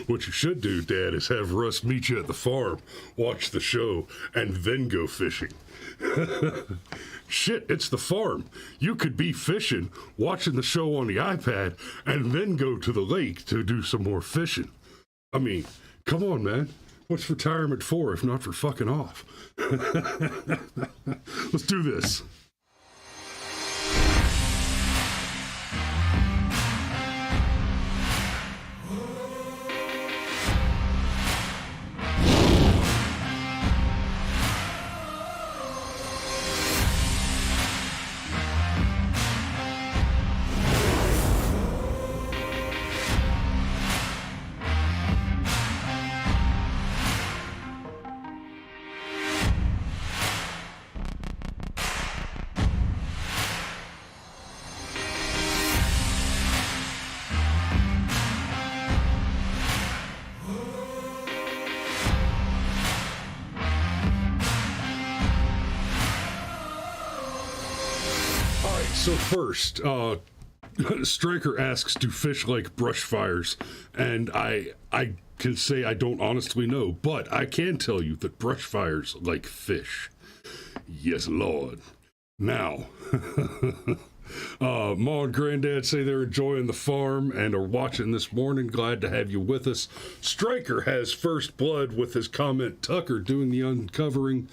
What you should do, Dad, is have Russ meet you at the farm, watch the show, and then go fishing. Shit, it's the farm. You could be fishing, watching the show on the iPad, and then go to the lake to do some more fishing. I mean, come on, man. What's retirement for if not for fucking off? Let's do this. So first, Striker asks, do fish like brush fires? And I can say I don't honestly know, but I can tell you that brush fires like fish. Yes, Lord. Now, Ma and Granddad say they're enjoying the farm and are watching this morning. Glad to have you with us. Striker has first blood with his comment, Tucker doing the uncovering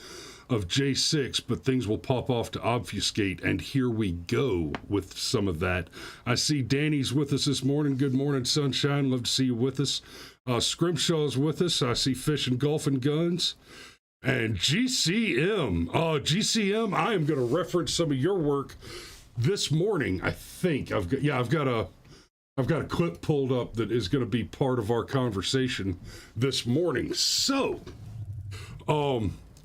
of J6, but things will pop off to obfuscate, and here we go with some of that. I see Danny's with us this morning. Good morning, sunshine. Love to see you with us. Scrimshaw's with us. I see Fish and Golf and Guns. And GCM. GCM, I am going to reference some of your work this morning, I think. I've got a clip pulled up that is going to be part of our conversation this morning. So,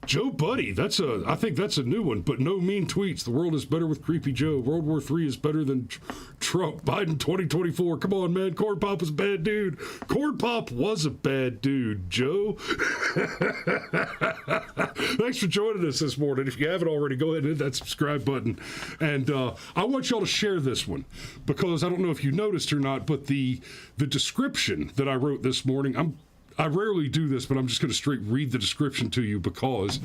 Joe Buddy, I think that's a new one, but no mean tweets. The world is better with Creepy Joe. World War III is better than Trump. Biden 2024. Come on, man. Corn Pop was a bad dude. Corn Pop was a bad dude, Joe. Thanks for joining us this morning. If you haven't already, go ahead and hit that subscribe button. And I want y'all to share this one because I don't know if you noticed or not, but the description that I wrote this morning, I rarely do this, but I'm just going to straight read the description to you because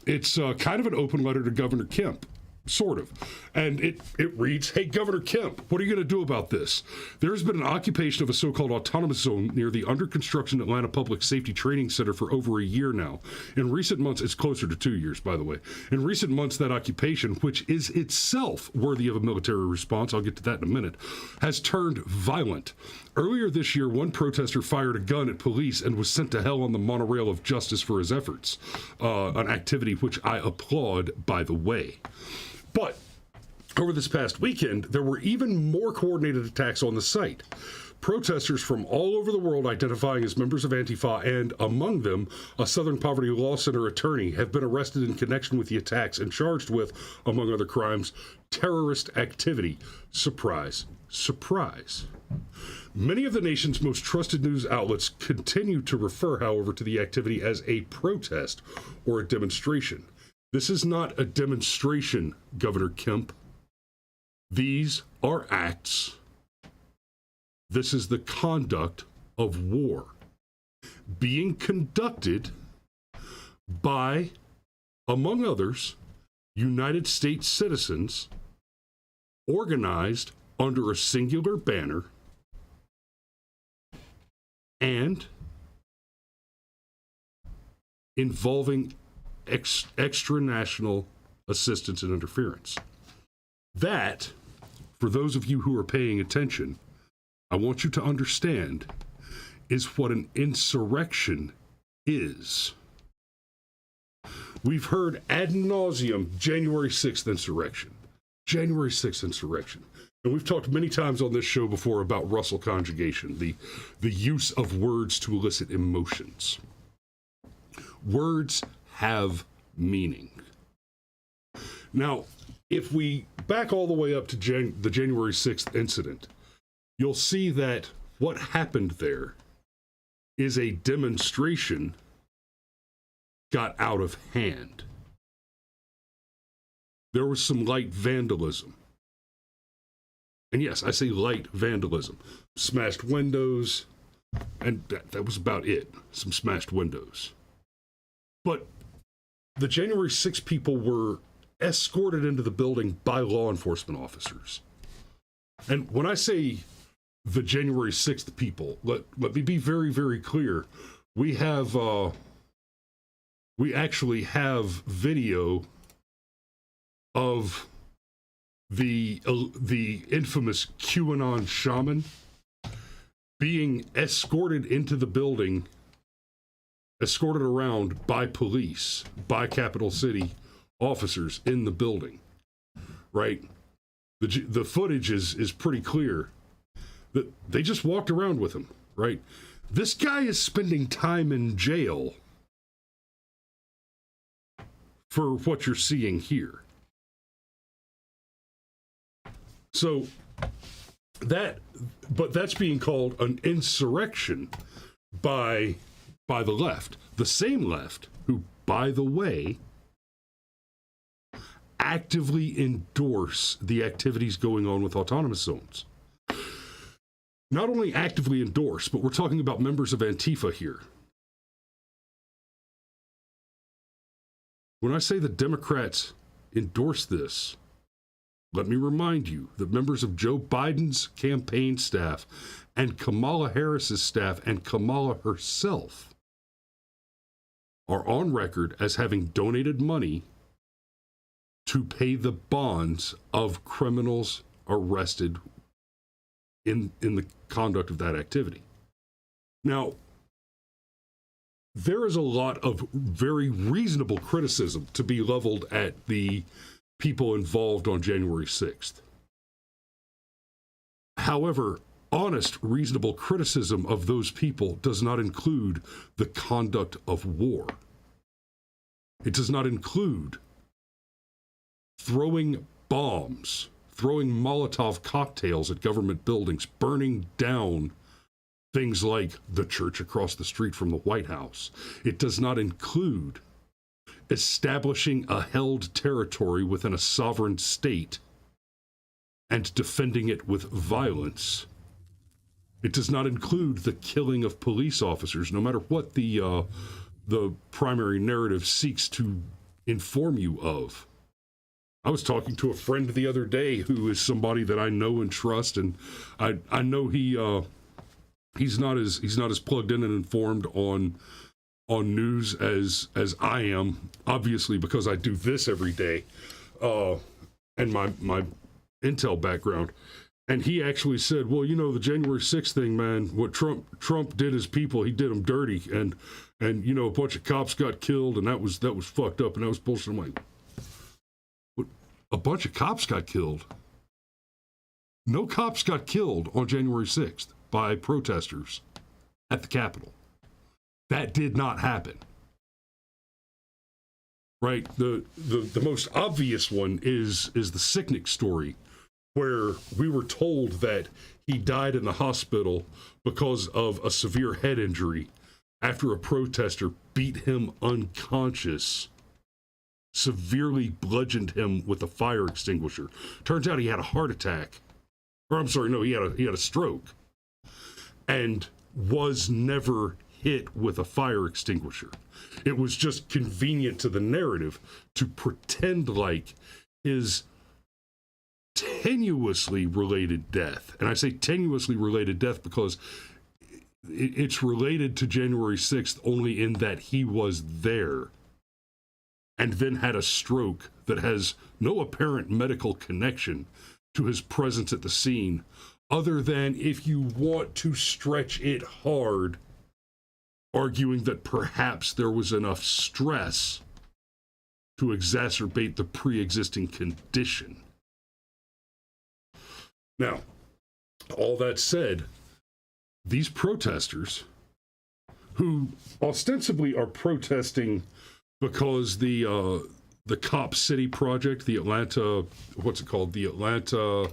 it's kind of an open letter to Governor Kemp, sort of. And it reads, hey, Governor Kemp, what are you going to do about this? There has been an occupation of a so-called autonomous zone near the under-construction Atlanta Public Safety Training Center for over a year now. In recent months, it's closer to 2 years, by the way. In recent months, that occupation, which is itself worthy of a military response, I'll get to that in a minute, has turned violent. Earlier this year, one protester fired a gun at police and was sent to hell on the monorail of justice for his efforts, an activity which I applaud, by the way. But over this past weekend, there were even more coordinated attacks on the site. Protesters from all over the world identifying as members of Antifa and, among them, a Southern Poverty Law Center attorney have been arrested in connection with the attacks and charged with, among other crimes, terrorist activity. Surprise, surprise. Many of the nation's most trusted news outlets continue to refer, however, to the activity as a protest or a demonstration. This is not a demonstration, Governor Kemp. These are acts. This is the conduct of war being conducted by, among others, United States citizens organized under a singular banner and involving extra-national assistance and interference. That, for those of you who are paying attention, I want you to understand, is what an insurrection is. We've heard ad nauseum January 6th insurrection. January 6th insurrection. And we've talked many times on this show before about Russell conjugation, the use of words to elicit emotions. Words have meaning. Now, if we back all the way up to the January 6th incident, you'll see that what happened there is a demonstration got out of hand. There was some light vandalism. And yes, I say light vandalism. Smashed windows, And that was about it. Some smashed windows. But the January 6 people were escorted into the building by law enforcement officers. And when I say the January 6th people, let me be very, very clear. We actually have video of the infamous QAnon shaman being escorted into the building, escorted around by police, by Capital City officers in the building, right? The footage is pretty clear that they just walked around with him, right? This guy is spending time in jail for what you're seeing here. So that's being called an insurrection by the left. The same left who, by the way, actively endorse the activities going on with autonomous zones. Not only actively endorse, but we're talking about members of Antifa here. When I say the Democrats endorse this, let me remind you that members of Joe Biden's campaign staff and Kamala Harris's staff and Kamala herself are on record as having donated money to pay the bonds of criminals arrested in the conduct of that activity. Now, there is a lot of very reasonable criticism to be leveled at the people involved on January 6th. However, honest, reasonable criticism of those people does not include the conduct of war. It does not include throwing bombs, throwing Molotov cocktails at government buildings, burning down things like the church across the street from the White House. It does not include establishing a held territory within a sovereign state and defending it with violence. It does not include the killing of police officers, no matter what the primary narrative seeks to inform you of. I was talking to a friend the other day who is somebody that I know and trust, and I know he's not as plugged in and informed on news as I am, obviously because I do this every day, and my intel background. And he actually said, well, you know, the January 6th thing, man, what Trump did his people, he did them dirty, and you know, a bunch of cops got killed, and that was fucked up, and that was bullshit. I'm like, what? A bunch of cops got killed? No cops got killed on January 6th by protesters at the Capitol. That did not happen. Right? The most obvious one is the Sicknick story, where we were told that he died in the hospital because of a severe head injury after a protester beat him unconscious, severely bludgeoned him with a fire extinguisher. Turns out he had a heart attack. Or I'm sorry, no, he had a stroke. And was never hit with a fire extinguisher. It was just convenient to the narrative to pretend like his tenuously related death, and I say tenuously related death because it's related to January 6th only in that he was there and then had a stroke that has no apparent medical connection to his presence at the scene, other than, if you want to stretch it hard, arguing that perhaps there was enough stress to exacerbate the pre-existing condition. Now, all that said, these protesters, who ostensibly are protesting because the Cop City project, the Atlanta, what's it called? The Atlanta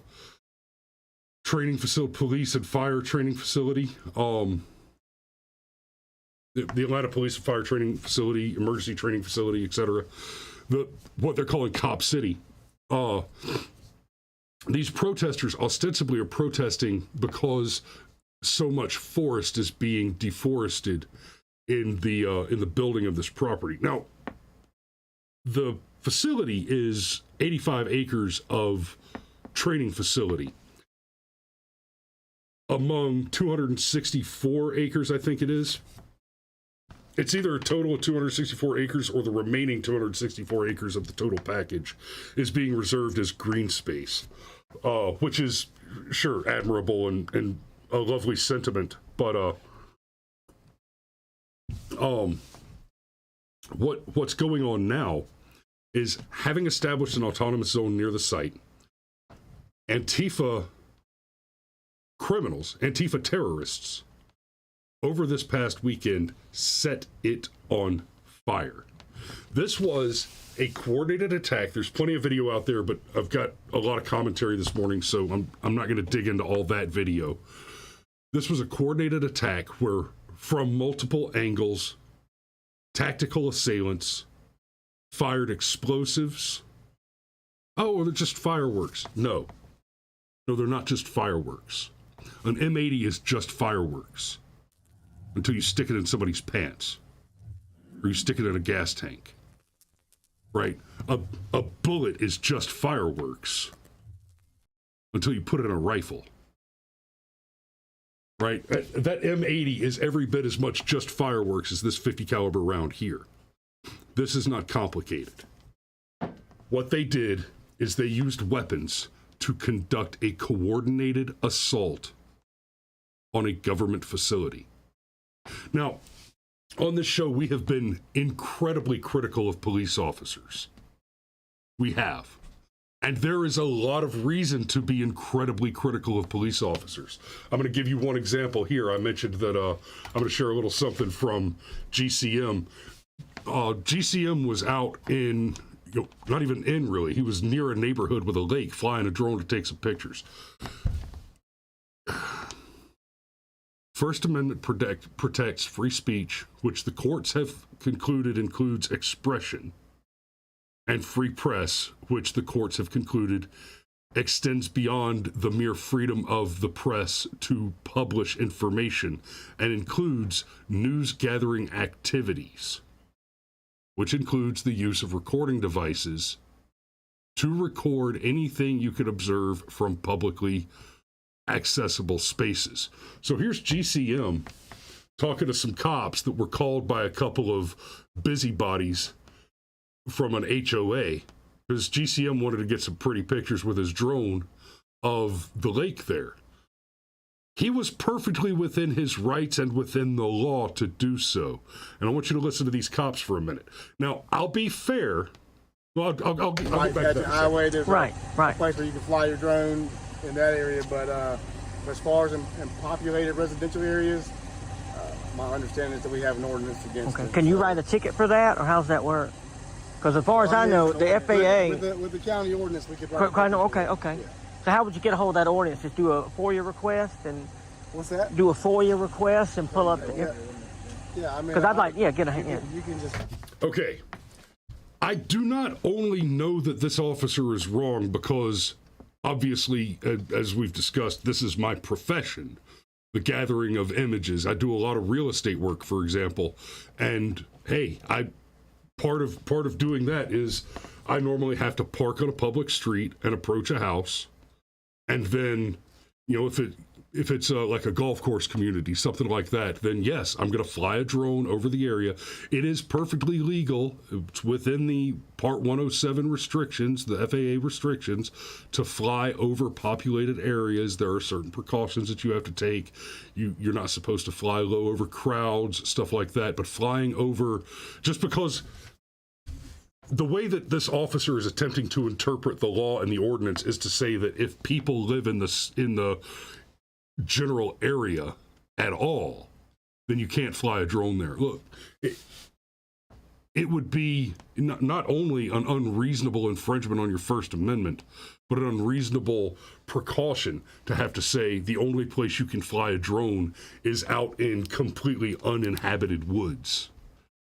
training facility, police and fire training facility, the Atlanta Police and Fire Training Facility, Emergency Training Facility, etc. What they're calling Cop City. These protesters ostensibly are protesting because so much forest is being deforested in the building of this property. Now, the facility is 85 acres of training facility among 264 acres, I think it is. It's either a total of 264 acres or the remaining 264 acres of the total package is being reserved as green space, which is, sure, admirable and a lovely sentiment. But what's going on now is, having established an autonomous zone near the site, Antifa criminals, Antifa terrorists, over this past weekend set it on fire. This was a coordinated attack. There's plenty of video out there, but I've got a lot of commentary this morning, so I'm not going to dig into all that video. This was a coordinated attack where, from multiple angles, tactical assailants fired explosives. Oh, they're just fireworks. No, they're not just fireworks. An M80 is just fireworks until you stick it in somebody's pants or you stick it in a gas tank, right? A bullet is just fireworks until you put it in a rifle, right? That M80 is every bit as much just fireworks as this 50 caliber round here. This is not complicated. What they did is they used weapons to conduct a coordinated assault on a government facility. Now, on this show, we have been incredibly critical of police officers. We have. And there is a lot of reason to be incredibly critical of police officers. I'm going to give you one example here. I mentioned that I'm going to share a little something from GCM. GCM was out in, not even in really, he was near a neighborhood with a lake, flying a drone to take some pictures. First Amendment protects free speech, which the courts have concluded includes expression, and free press, which the courts have concluded extends beyond the mere freedom of the press to publish information and includes news gathering activities, which includes the use of recording devices to record anything you could observe from publicly accessible spaces. So here's GCM talking to some cops that were called by a couple of busybodies from an HOA, because GCM wanted to get some pretty pictures with his drone of the lake there. He was perfectly within his rights and within the law to do so. And I want you to listen to these cops for a minute. Now, I'll be fair. Well, I'll get back to that. Highway, there's right. a place where you can fly your drone in that area, but as far as in populated residential areas, my understanding is that we have an ordinance against it. Can you write a ticket for that, or how's that work? Because as far as I know, the FAA... With the county ordinance, we could write a ticket. Okay. Yeah. So how would you get a hold of that ordinance? Just do a FOIA request and... What's that? Do a FOIA request and pull up the... Yeah, I mean... Because I'd like... Yeah, get a... Yeah. You can just... Okay. I do not only know that this officer is wrong because, obviously, as we've discussed, this is my profession, the gathering of images. I do a lot of real estate work, for example, and hey, part of doing that is I normally have to park on a public street and approach a house, and then, if it's like a golf course community, something like that, then yes, I'm going to fly a drone over the area. It is perfectly legal. It's within the Part 107 restrictions, the FAA restrictions, to fly over populated areas. There are certain precautions that you have to take. You're not supposed to fly low over crowds, stuff like that. But flying over, just because the way that this officer is attempting to interpret the law and the ordinance is to say that if people live in the general area at all, then you can't fly a drone there. Look, it would be not only an unreasonable infringement on your First Amendment, but an unreasonable precaution to have to say the only place you can fly a drone is out in completely uninhabited woods,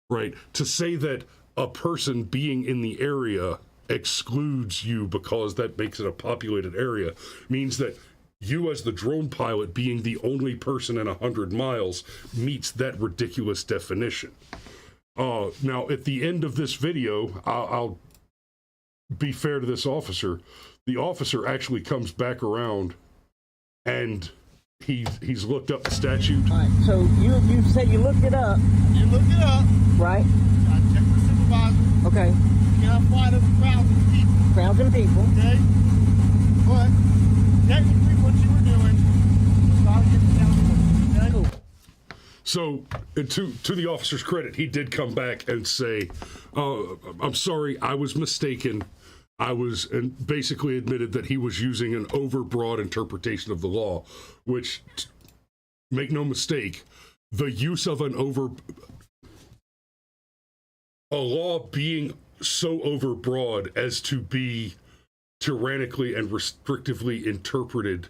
right? To say that a person being in the area excludes you because that makes it a populated area means that you as the drone pilot being the only person in 100 miles meets that ridiculous definition. Now, at the end of this video, I'll be fair to this officer. The officer actually comes back around and he's looked up the statute. All right, so you said you looked it up. You look it up. Right. I checked the supervisor. Okay. You can't find over crowds of people. Crowds of people. Okay? But technically what you were doing was not against the town. Okay? Cool. So, to the officer's credit, he did come back and say, I'm sorry, I was mistaken. And basically admitted that he was using an overbroad interpretation of the law, which, make no mistake, the use of a law being so overbroad as to be tyrannically and restrictively interpreted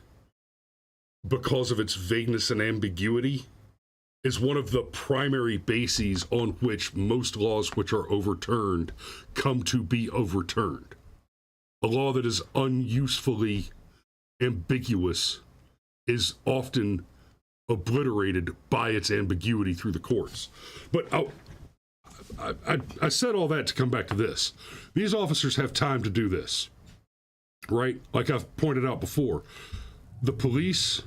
because of its vagueness and ambiguity is one of the primary bases on which most laws which are overturned come to be overturned. A law that is unusefully ambiguous is often obliterated by its ambiguity through the courts. But I said all that to come back to this. These officers have time to do this, right? Like I've pointed out before, the police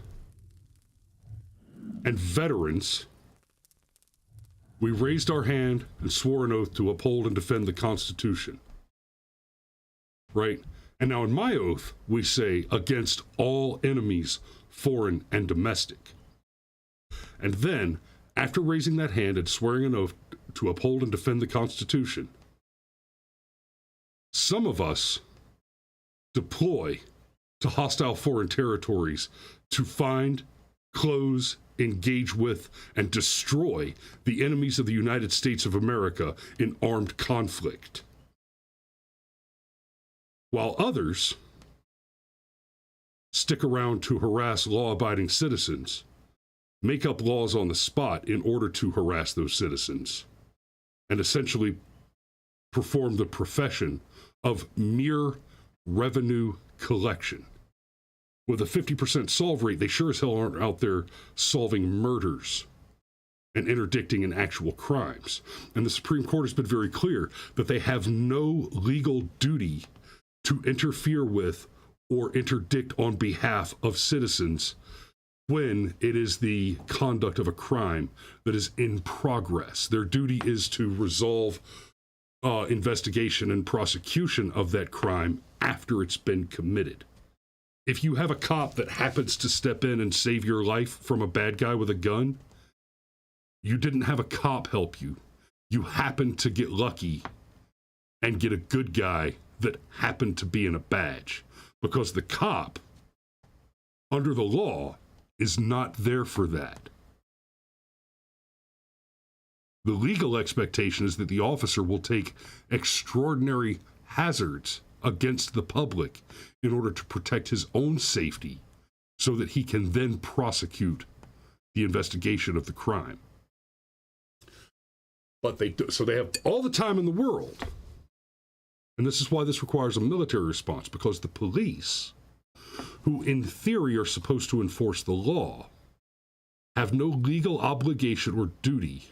and veterans, we raised our hand and swore an oath to uphold and defend the Constitution. Right? And now in my oath, we say against all enemies, foreign and domestic. And then, after raising that hand and swearing an oath to uphold and defend the Constitution, some of us deploy to hostile foreign territories to find, close, engage with, and destroy the enemies of the United States of America in armed conflict. While others stick around to harass law-abiding citizens, make up laws on the spot in order to harass those citizens, and essentially perform the profession of mere revenue collection. With a 50% solve rate, they sure as hell aren't out there solving murders and interdicting in actual crimes. And the Supreme Court has been very clear that they have no legal duty to interfere with or interdict on behalf of citizens when it is the conduct of a crime that is in progress. Their duty is to resolve investigation and prosecution of that crime after it's been committed. If you have a cop that happens to step in and save your life from a bad guy with a gun, you didn't have a cop help you. You happened to get lucky and get a good guy that happened to be in a badge, because the cop, under the law, is not there for that. The legal expectation is that the officer will take extraordinary hazards against the public in order to protect his own safety so that he can then prosecute the investigation of the crime. But they have all the time in the world. And this is why this requires a military response, because the police, who in theory are supposed to enforce the law, have no legal obligation or duty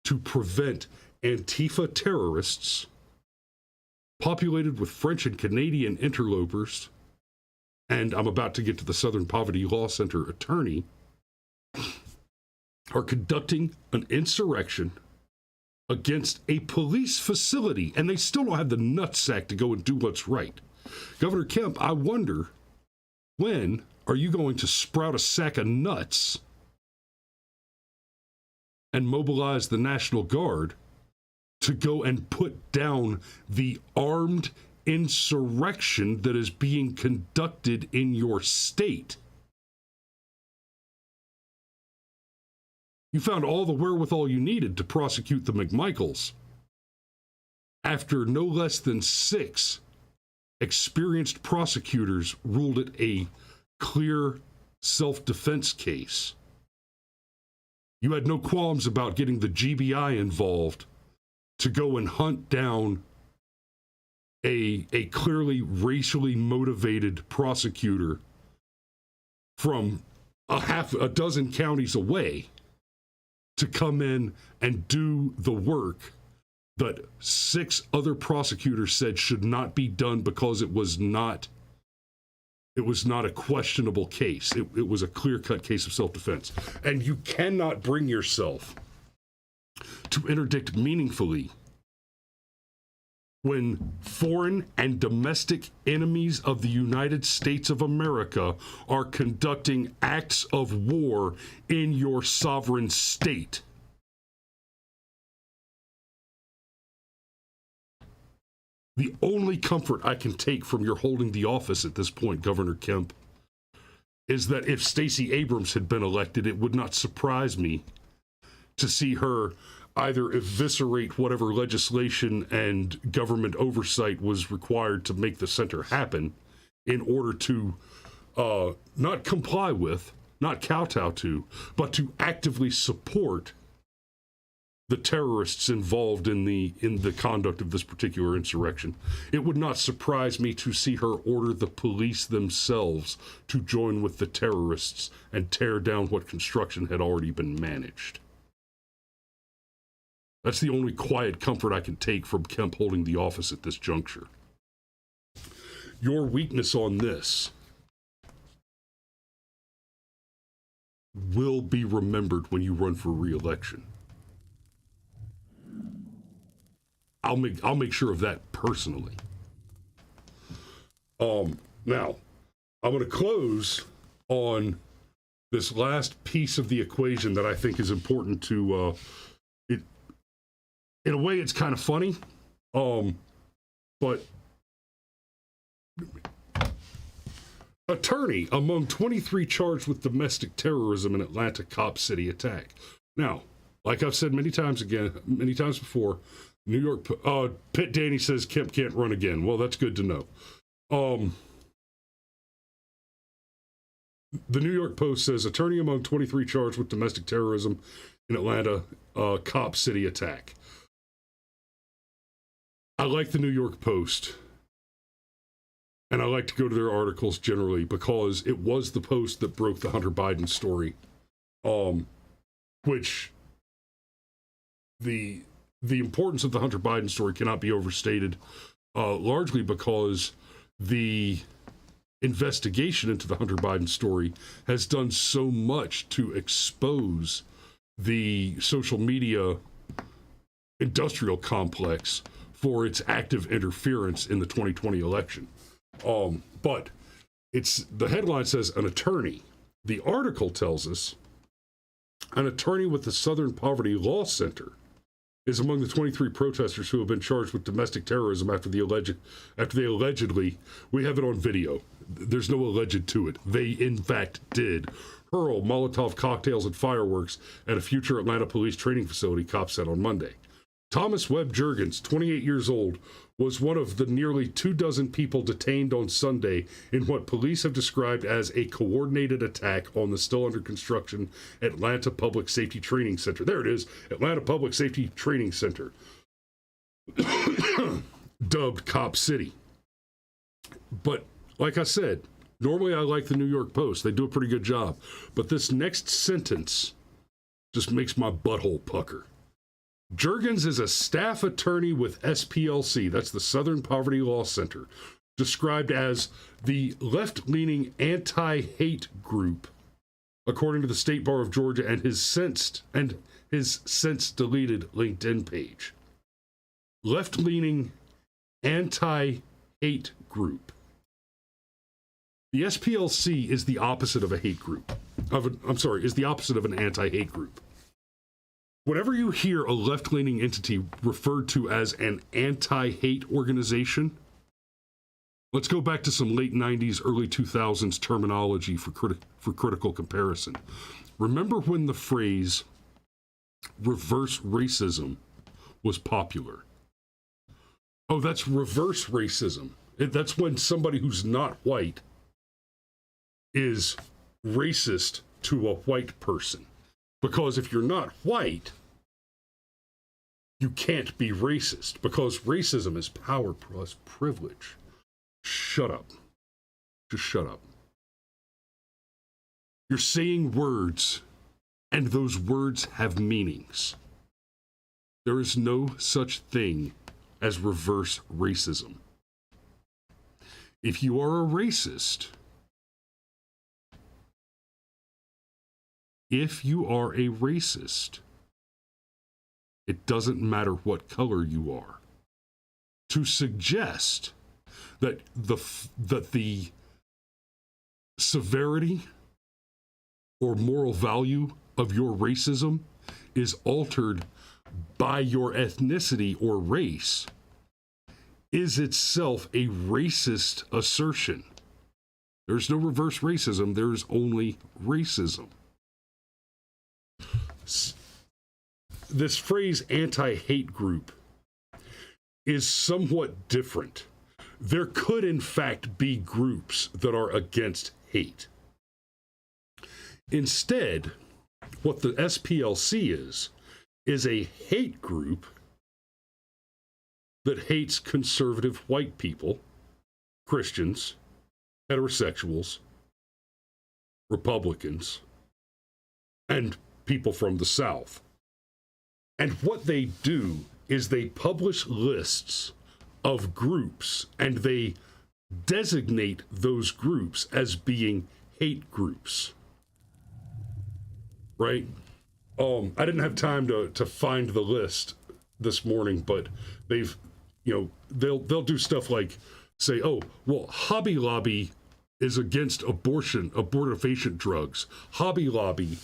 to prevent Antifa terrorists, populated with French and Canadian interlopers, and I'm about to get to the Southern Poverty Law Center attorney, are conducting an insurrection against a police facility, and they still don't have the nutsack to go and do what's right. Governor Kemp, I wonder, when are you going to sprout a sack of nuts and mobilize the National Guard to go and put down the armed insurrection that is being conducted in your state? You found all the wherewithal you needed to prosecute the McMichaels after no less than 6 experienced prosecutors ruled it a clear self-defense case. You had no qualms about getting the GBI involved to go and hunt down a clearly racially motivated prosecutor from a dozen counties away to come in and do the work that 6 other prosecutors said should not be done because it was not a questionable case. It was a clear-cut case of self-defense. And you cannot bring yourself to interdict meaningfully when foreign and domestic enemies of the United States of America are conducting acts of war in your sovereign state. The only comfort I can take from your holding the office at this point, Governor Kemp, is that if Stacey Abrams had been elected, it would not surprise me to see her either eviscerate whatever legislation and government oversight was required to make the center happen in order to not comply with, not kowtow to, but to actively support the terrorists involved in the conduct of this particular insurrection. It would not surprise me to see her order the police themselves to join with the terrorists and tear down what construction had already been managed. That's the only quiet comfort I can take from Kemp holding the office at this juncture. Your weakness on this will be remembered when you run for re-election. I'll make sure of that personally. Now, I'm going to close on this last piece of the equation that I think is important to it. In a way, it's kind of funny, but attorney among 23 charged with domestic terrorism in Atlanta Cop City attack. Now, like I've said many times before, New York, Pitt Danny says Kemp can't run again. Well, that's good to know. The New York Post says attorney among 23 charged with domestic terrorism in Atlanta Cop City attack. I like the New York Post, and I like to go to their articles generally because it was the Post that broke the Hunter Biden story, which the importance of the Hunter Biden story cannot be overstated, largely because the investigation into the Hunter Biden story has done so much to expose the social media industrial complex for its active interference in the 2020 election. But the headline says an attorney. The article tells us an attorney with the Southern Poverty Law Center is among the 23 protesters who have been charged with domestic terrorism after they allegedly, we have it on video, there's no alleged to it, they in fact did hurl Molotov cocktails and fireworks at a future Atlanta police training facility, cops said on Monday. Thomas Webb Jurgens, 28 years old, was one of the nearly 24 people detained on Sunday in what police have described as a coordinated attack on the still under construction Atlanta Public Safety Training Center. There it is, Atlanta Public Safety Training Center, dubbed Cop City. But like I said, normally I like the New York Post. They do a pretty good job. But this next sentence just makes my butthole pucker. Jurgens is a staff attorney with SPLC, that's the Southern Poverty Law Center, described as the left-leaning anti-hate group, according to the State Bar of Georgia and his since deleted LinkedIn page. Left-leaning anti-hate group. The SPLC is the opposite of a hate group. Is the opposite of an anti-hate group. Whenever you hear a left-leaning entity referred to as an anti-hate organization, let's go back to some late 90s, early 2000s terminology for critical comparison. Remember when the phrase reverse racism was popular? Oh, that's reverse racism. That's when somebody who's not white is racist to a white person. Because if you're not white, you can't be racist, because racism is power plus privilege. Shut up. Just shut up. You're saying words, and those words have meanings. There is no such thing as reverse racism. If you are a racist, it doesn't matter what color you are. To suggest that the severity or moral value of your racism is altered by your ethnicity or race is itself a racist assertion. There's no reverse racism, there's only racism. This phrase anti-hate group is somewhat different. There could, in fact, be groups that are against hate. Instead, what the SPLC is a hate group that hates conservative white people, Christians, heterosexuals, Republicans, and people from the South. And what they do is they publish lists of groups and they designate those groups as being hate groups. Right? I didn't have time to find the list this morning, but they'll do stuff like say, oh, well, Hobby Lobby is against abortifacient drugs. Hobby Lobby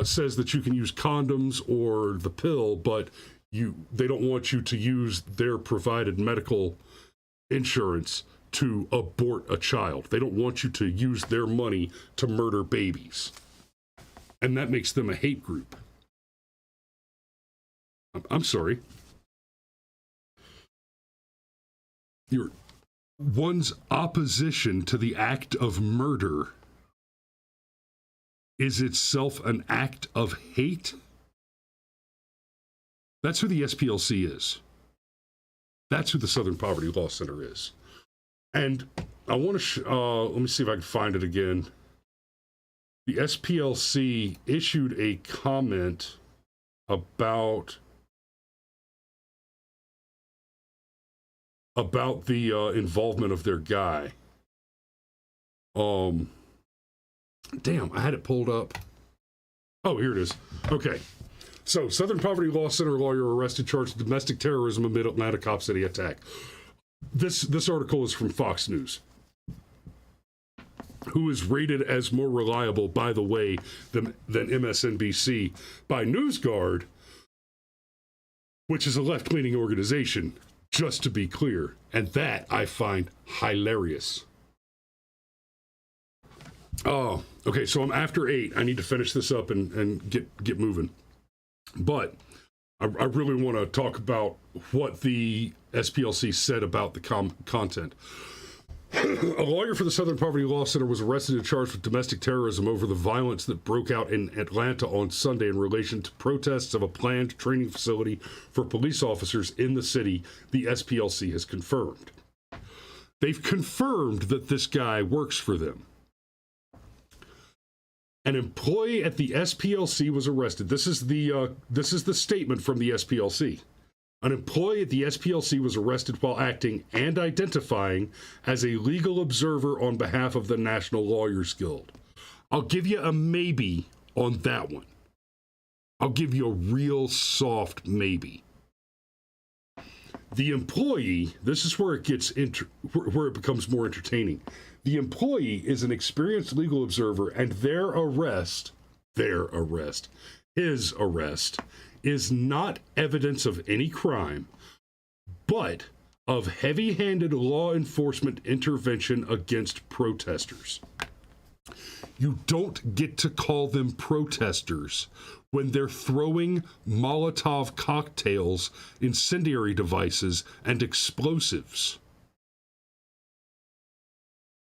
says that you can use condoms or the pill, but they don't want you to use their provided medical insurance to abort a child. They don't want you to use their money to murder babies. And that makes them a hate group. I'm sorry. One's opposition to the act of murder is itself an act of hate? That's who the SPLC is. That's who the Southern Poverty Law Center is. And I want to, let me see if I can find it again. The SPLC issued a comment about the involvement of their guy. Damn, I had it pulled up. Oh, here it is. Okay. So, Southern Poverty Law Center lawyer arrested charged with domestic terrorism amid Atlanta Cop City attack. This article is from Fox News, who is rated as more reliable, by the way, than MSNBC by NewsGuard, which is a left-leaning organization, just to be clear. And that I find hilarious. Oh, okay, so I'm after 8. I need to finish this up and get moving. But I really want to talk about what the SPLC said about the content. A lawyer for the Southern Poverty Law Center was arrested and charged with domestic terrorism over the violence that broke out in Atlanta on Sunday in relation to protests of a planned training facility for police officers in the city, the SPLC has confirmed. They've confirmed that this guy works for them. An employee at the SPLC was arrested. This is the statement from the SPLC. An employee at the SPLC was arrested while acting and identifying as a legal observer on behalf of the National Lawyers Guild. I'll give you a maybe on that one. I'll give you a real soft maybe. The employee, this is where it gets where it becomes more entertaining. The employee is an experienced legal observer, and his arrest, is not evidence of any crime, but of heavy-handed law enforcement intervention against protesters. You don't get to call them protesters when they're throwing Molotov cocktails, incendiary devices, and explosives.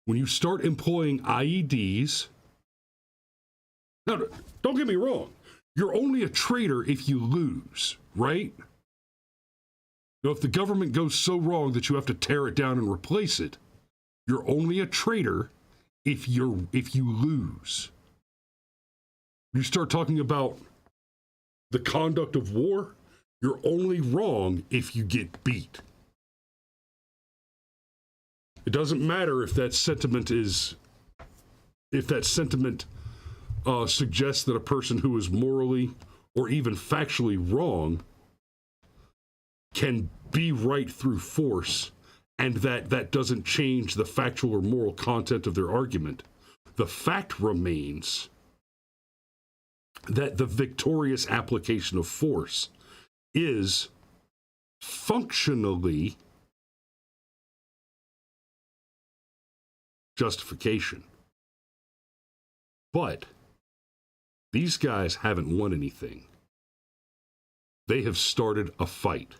When you start employing IEDs, now, don't get me wrong, you're only a traitor if you lose, right? Now, if the government goes so wrong that you have to tear it down and replace it, you're only a traitor if you lose. You start talking about the conduct of war, you're only wrong if you get beat. It doesn't matter if that sentiment suggests that a person who is morally or even factually wrong can be right through force, and that doesn't change the factual or moral content of their argument. The fact remains that the victorious application of force is functionally justification. But these guys haven't won anything. They have started a fight.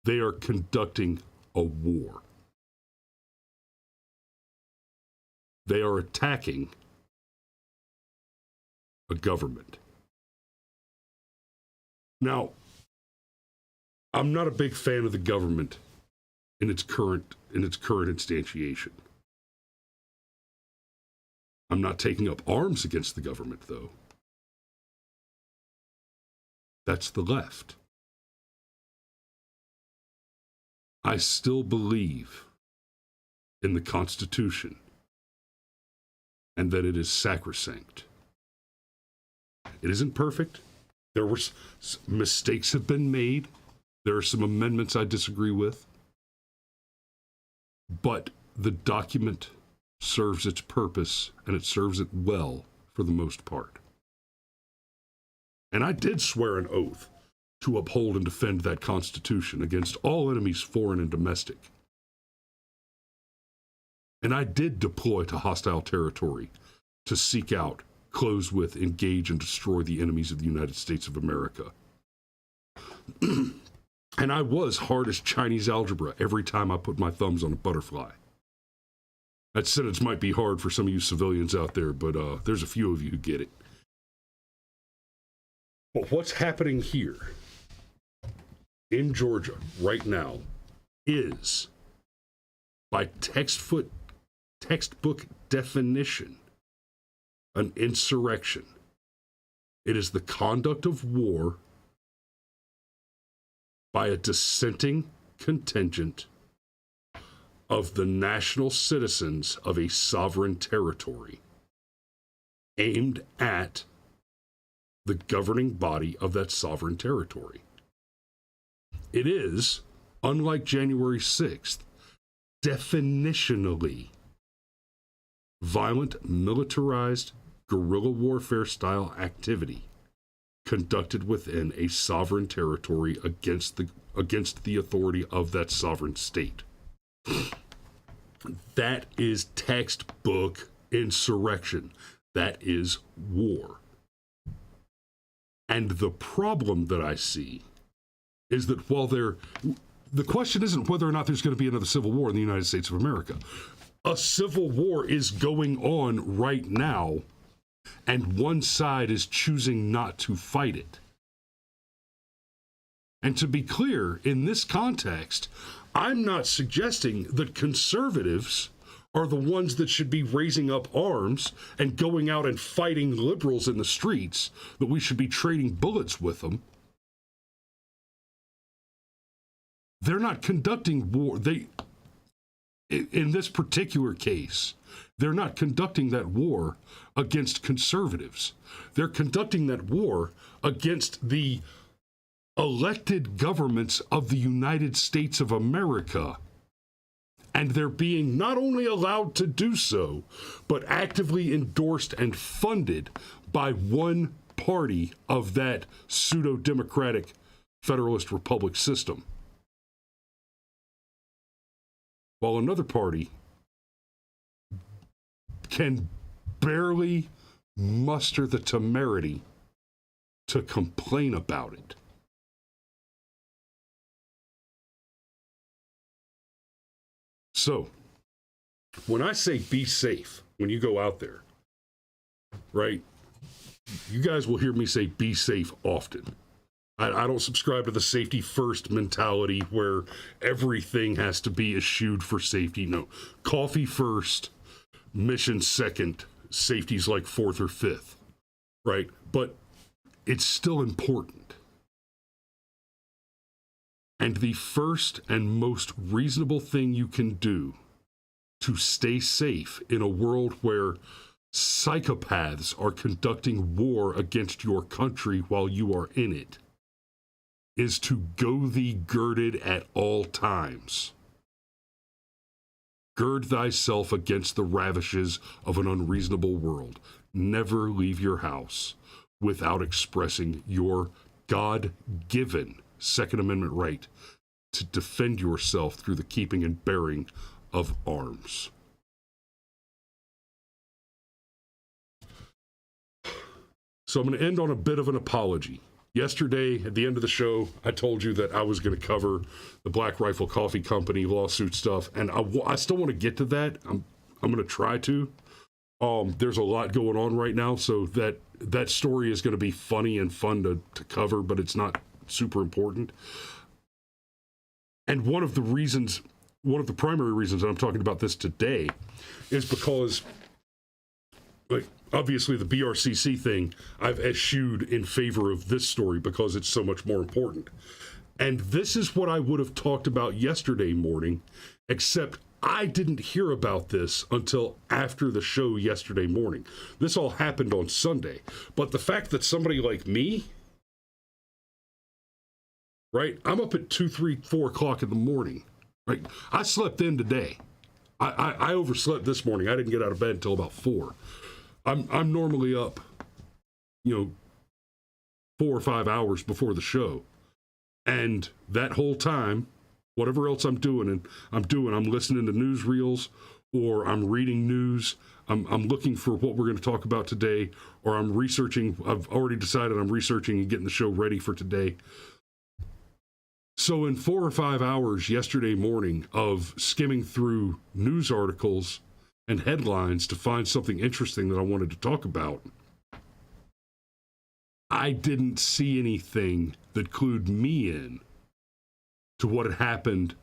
They are conducting a war. They are attacking a government. Now, I'm not a big fan of the government in its current instantiation. I'm not taking up arms against the government, though. That's the left. I still believe in the Constitution and that it is sacrosanct. It isn't perfect. There were mistakes have been made. There are some amendments I disagree with. But the document serves its purpose, and it serves it well for the most part. And I did swear an oath to uphold and defend that Constitution against all enemies, foreign and domestic. And I did deploy to hostile territory to seek out, close with, engage, and destroy the enemies of the United States of America. And I was hard as Chinese algebra every time I put my thumbs on a butterfly. That sentence might be hard for some of you civilians out there, but there's a few of you who get it. But what's happening here in Georgia right now is, by textbook definition, an insurrection. It is the conduct of war by a dissenting contingent of the national citizens of a sovereign territory aimed at the governing body of that sovereign territory. It is, unlike January 6th, definitionally violent, militarized, guerrilla warfare style activity conducted within a sovereign territory against the authority of that sovereign state. That is textbook insurrection. That is war. And the problem that I see is that while the question isn't whether or not there's going to be another civil war in the United States of America. A civil war is going on right now, and one side is choosing not to fight it. And to be clear, in this context, I'm not suggesting that conservatives are the ones that should be raising up arms and going out and fighting liberals in the streets, that we should be trading bullets with them. They're not conducting war. In this particular case, they're not conducting that war against conservatives. They're conducting that war against the elected governments of the United States of America. And they're being not only allowed to do so, but actively endorsed and funded by one party of that pseudo-democratic Federalist Republic system. While another party can barely muster the temerity to complain about it. So, when I say be safe, when you go out there, right, you guys will hear me say be safe often. I don't subscribe to the safety first mentality where everything has to be eschewed for safety. No, coffee first, mission second, safety's like fourth or fifth, right? But it's still important. And the first and most reasonable thing you can do to stay safe in a world where psychopaths are conducting war against your country while you are in it is to go thee girded at all times. Gird thyself against the ravishes of an unreasonable world. Never leave your house without expressing your God-given Second Amendment right to defend yourself through the keeping and bearing of arms. So I'm going to end on a bit of an apology. Yesterday, at the end of the show, I told you that I was going to cover the Black Rifle Coffee Company lawsuit stuff, and I still want to get to that. I'm going to try to. There's a lot going on right now, so that story is going to be funny and fun to cover, but it's not super important. And one of the primary reasons that I'm talking about this today is because, like, obviously the BRCC thing I've eschewed in favor of this story because it's so much more important. And this is what I would have talked about yesterday morning, except I didn't hear about this until after the show yesterday morning. This all happened on Sunday. But the fact that somebody like me, right, I'm up at 2, 3, 4 o'clock in the morning. Right? I slept in today. I overslept this morning. I didn't get out of bed until about 4. I'm normally up, 4 or 5 hours before the show. And that whole time, whatever else I'm listening to newsreels, or I'm reading news, I'm looking for what we're going to talk about today, or I'm researching. I've already decided I'm researching and getting the show ready for today. So in 4 or 5 hours yesterday morning of skimming through news articles and headlines to find something interesting that I wanted to talk about, I didn't see anything that clued me in to what had happened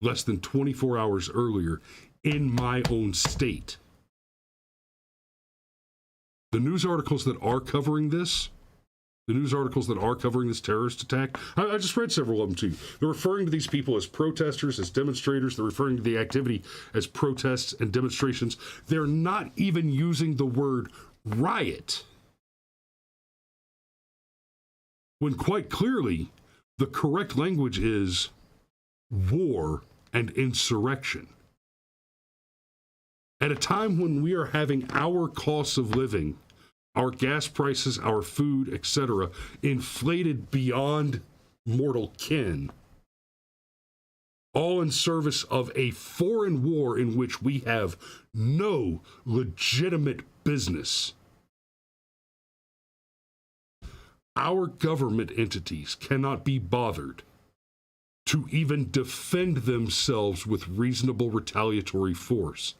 less than 24 hours earlier in my own state. The news articles that are covering this terrorist attack, I just read several of them too. They're referring to these people as protesters, as demonstrators. They're referring to the activity as protests and demonstrations. They're not even using the word riot, when quite clearly the correct language is war and insurrection. At a time when we are having our costs of living, our gas prices, our food, etc., inflated beyond mortal ken, all in service of a foreign war in which we have no legitimate business. Our government entities cannot be bothered to even defend themselves with reasonable retaliatory force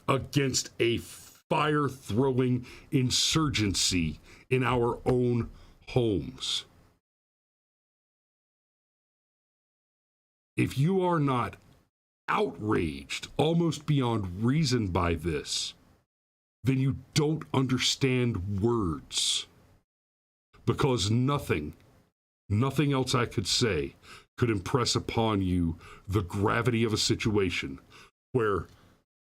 against a fire-throwing insurgency in our own homes. If you are not outraged almost beyond reason by this, then you don't understand words. Because nothing else I could say could impress upon you the gravity of a situation where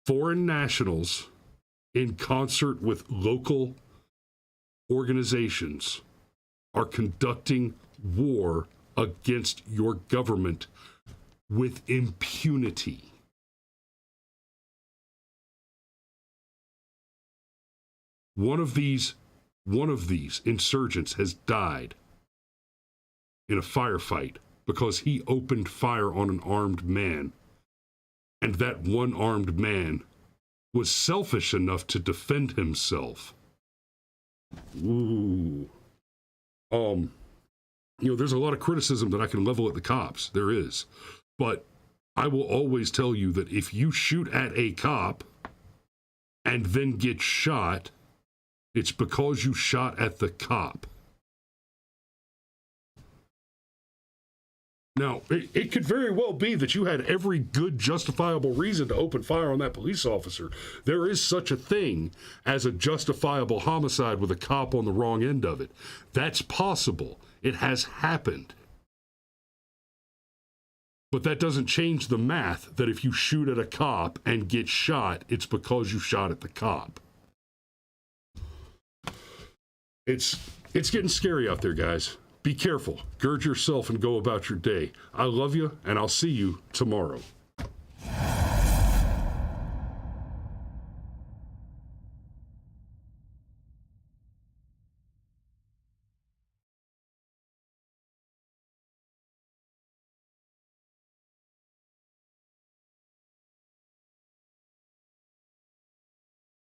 foreign nationals, in concert with local organizations, are conducting war against your government with impunity. One of these insurgents has died in a firefight because he opened fire on an armed man, and that one armed man was selfish enough to defend himself. Ooh. There's a lot of criticism that I can level at the cops. There is. But I will always tell you that if you shoot at a cop and then get shot, it's because you shot at the cop. Now, it could very well be that you had every good justifiable reason to open fire on that police officer. There is such a thing as a justifiable homicide with a cop on the wrong end of it. That's possible. It has happened. But that doesn't change the math that if you shoot at a cop and get shot, it's because you shot at the cop. It's getting scary out there, guys. Be careful. Gird yourself and go about your day. I love you, and I'll see you tomorrow.